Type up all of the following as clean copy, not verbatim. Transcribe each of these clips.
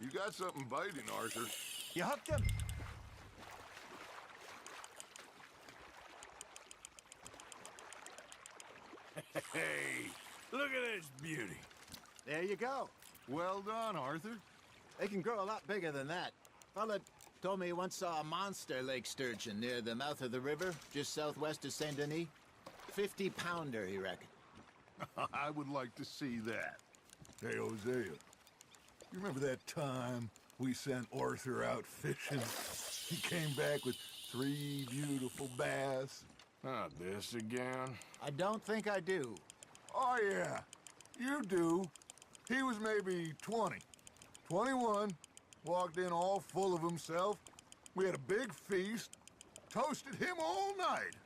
You got something biting, Arthur. You hooked him? Hey, look at this beauty. There you go. Well done, Arthur. They can grow a lot bigger than that. Fella told me he once saw a monster lake sturgeon near the mouth of the river, just southwest of Saint Denis. 50-pounder, he reckoned. I would like to see that. Hey, Hosea, you remember that time we sent Arthur out fishing? He came back with 3 beautiful bass. Not this again. I don't think I do. Oh, yeah, you do. He was maybe 20, 21, walked in all full of himself. We had a big feast, toasted him all night.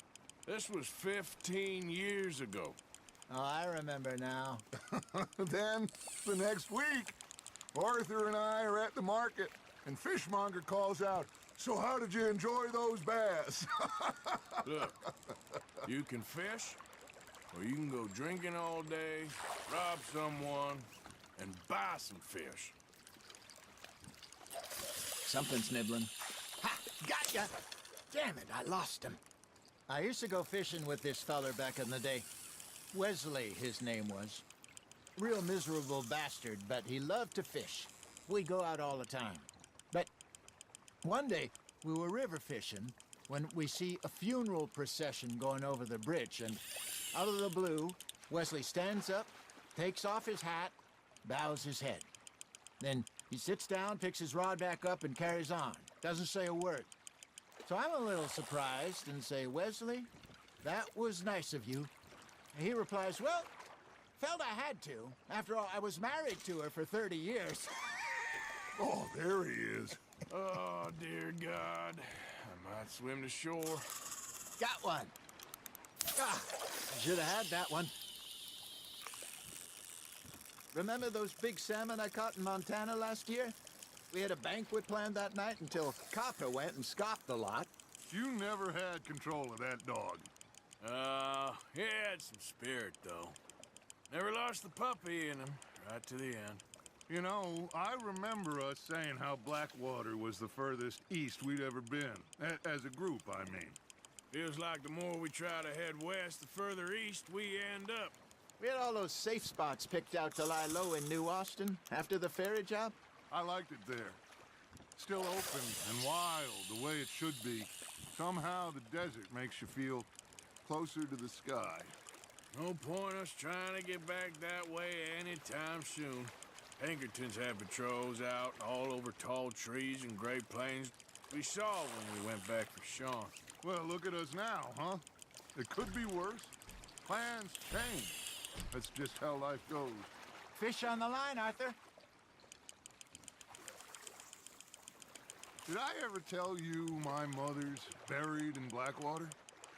This was 15 years ago. Oh, I remember now. Then, the next week, Arthur and I are at the market, and Fishmonger calls out, "So how did you enjoy those bass?" Look, you can fish, or you can go drinking all day, rob someone, and buy some fish. Something's nibbling. Ha! Got ya! Damn it, I lost him. I used to go fishing with this feller back in the day. Wesley, his name was. Real miserable bastard, but he loved to fish. We'd go out all the time. But one day, we were river fishing when we see a funeral procession going over the bridge, and out of the blue, Wesley stands up, takes off his hat, bows his head. Then he sits down, picks his rod back up, and carries on. Doesn't say a word. So I'm a little surprised and say, "Wesley, that was nice of you." And he replies, "Well, felt I had to. After all, I was married to her for 30 years. Oh, there he is. Oh, dear God. I might swim to shore. Got one. Ah, should have had that one. Remember those big salmon I caught in Montana last year? We had a banquet planned that night until Copper went and scoffed the lot. You never had control of that dog. He had some spirit, though. Never lost the puppy in him, right to the end. You know, I remember us saying how Blackwater was the furthest east we'd ever been. As a group, I mean. Feels like the more we try to head west, the further east we end up. We had all those safe spots picked out to lie low in New Austin after the ferry job. I liked it there. Still open and wild, the way it should be. Somehow the desert makes you feel closer to the sky. No point us trying to get back that way anytime soon. Pinkertons had patrols out all over tall trees and Great Plains. We saw when we went back for Sean. Well, look at us now, huh? It could be worse. Plans change. That's just how life goes. Fish on the line, Arthur. Did I ever tell you my mother's buried in Blackwater?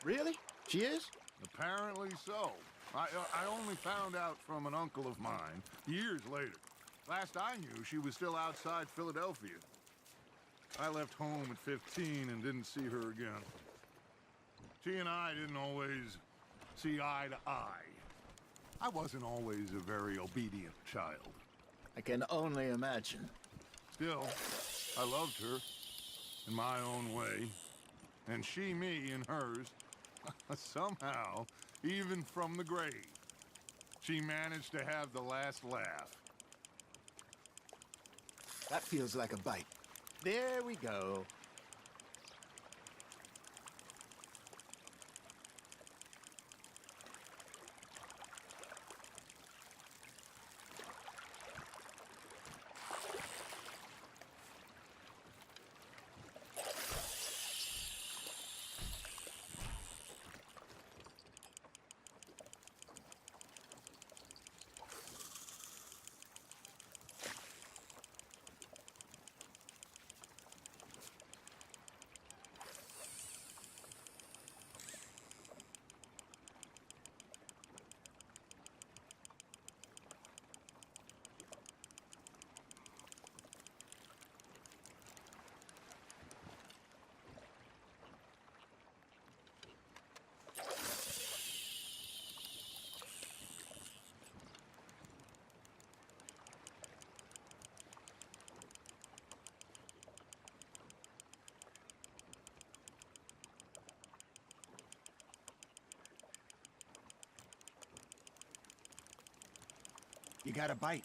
Really? She is? Apparently so. I only found out from an uncle of mine years later. Last I knew, she was still outside Philadelphia. I left home at 15 and didn't see her again. She and I didn't always see eye to eye. I wasn't always a very obedient child. I can only imagine. Still, I loved her in my own way, and she me in hers. Somehow, even from the grave, she managed to have the last laugh. That feels like a bite. There we go. You got a bite.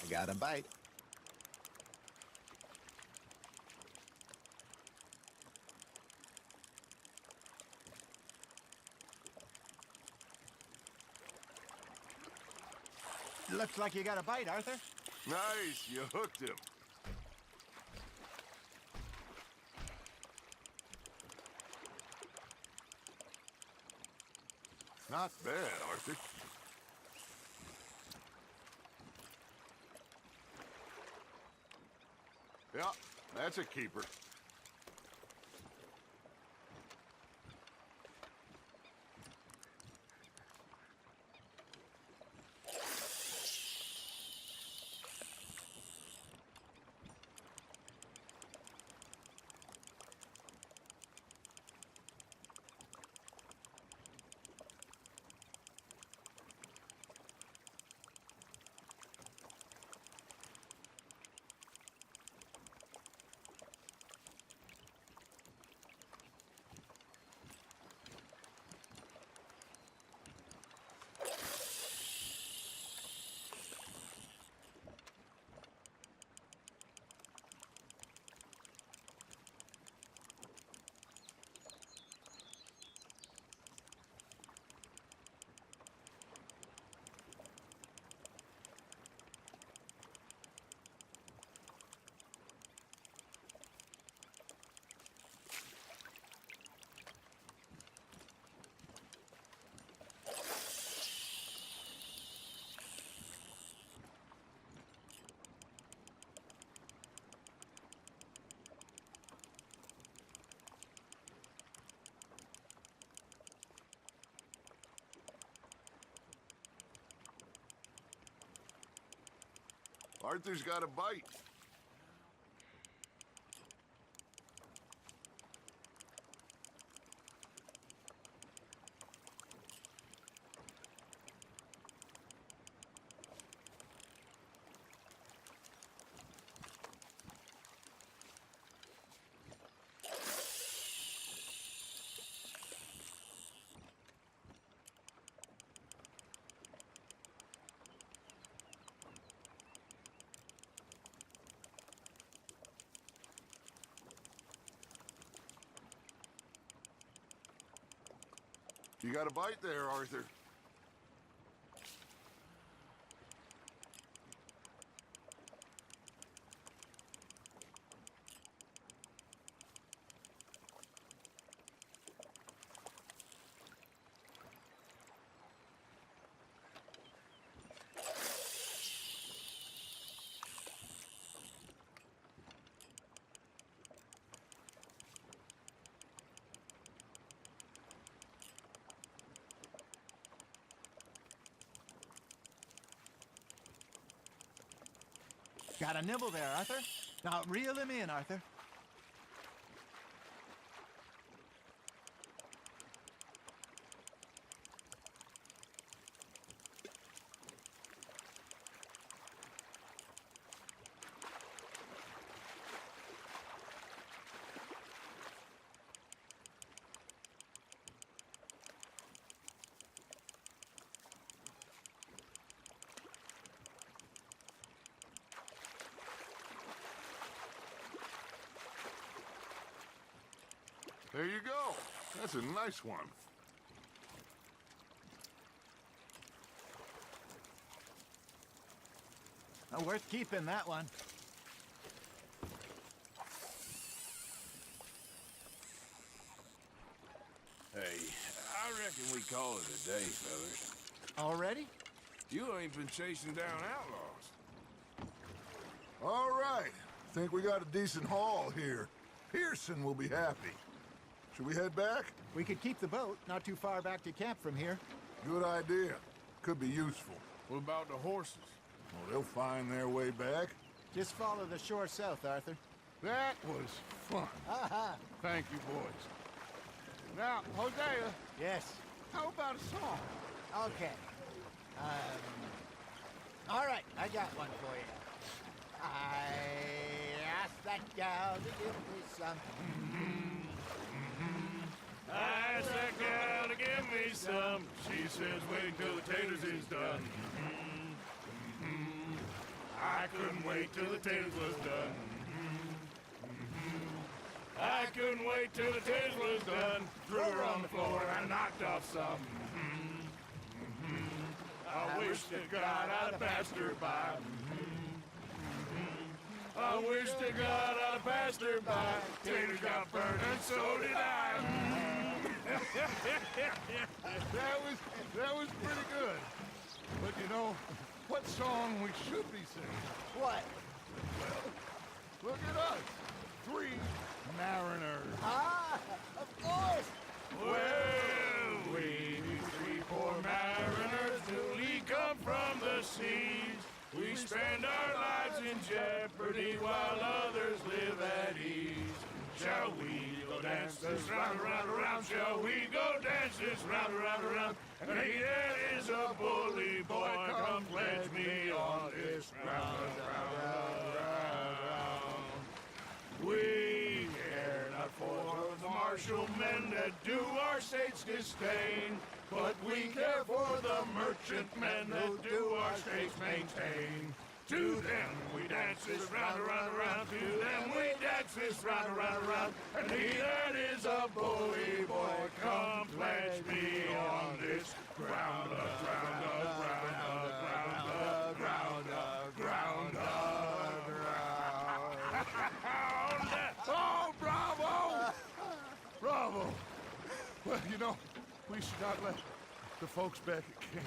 I got a bite. Looks like you got a bite, Arthur. Nice, you hooked him. Not bad, Arthur. Yeah, that's a keeper. Arthur's got a bite. You got a bite there, Arthur. Got a nibble there, Arthur. Now reel him in, Arthur. There you go. That's a nice one. Worth keeping, that one. Hey, I reckon we call it a day, fellas. Already? You ain't been chasing down outlaws. All right. Think we got a decent haul here. Pearson will be happy. Should we head back? We could keep the boat not too far back to camp from here. Good idea. Could be useful. What about the horses? Well, they'll find their way back. Just follow the shore south, Arthur. That was fun. Aha! Thank you, boys. Now, Hosea, Yes. how about a song? Okay. All right, I got one for you. I asked that gal to give me some. I asked that gal to give me some. She says, wait till the taters is done. I couldn't wait till the taters was done. I couldn't wait till the taters was done. Threw her on the floor and I knocked off some. I wish to God I'd passed her by. I wish to God I'd passed her by. Taters got burned and so did I. That was pretty good. But you know, what song we should be singing? What? Look at us. 3 mariners. Ah, of course. Well, we 3 poor mariners newly come from the seas. We spend our lives in jeopardy while others live at ease. Shall we go dance this round, around, around? Shall we go dance this round, around, around? And he that is a bully boy, come pledge me on this round, round, round, round. We care not for the martial men that do our state's disdain, but we care for the merchant men that do our states maintain. To them we dance this round, around, around. To them we dance this round, around, around. And he that is a bully boy, come pledge me on this ground, ground, ground, ground, ground, ground, ground. Oh, bravo! Bravo! Well, you know, we should not let the folks back at camp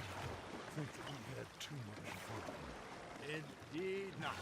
think that we had too much fun. Indeed not.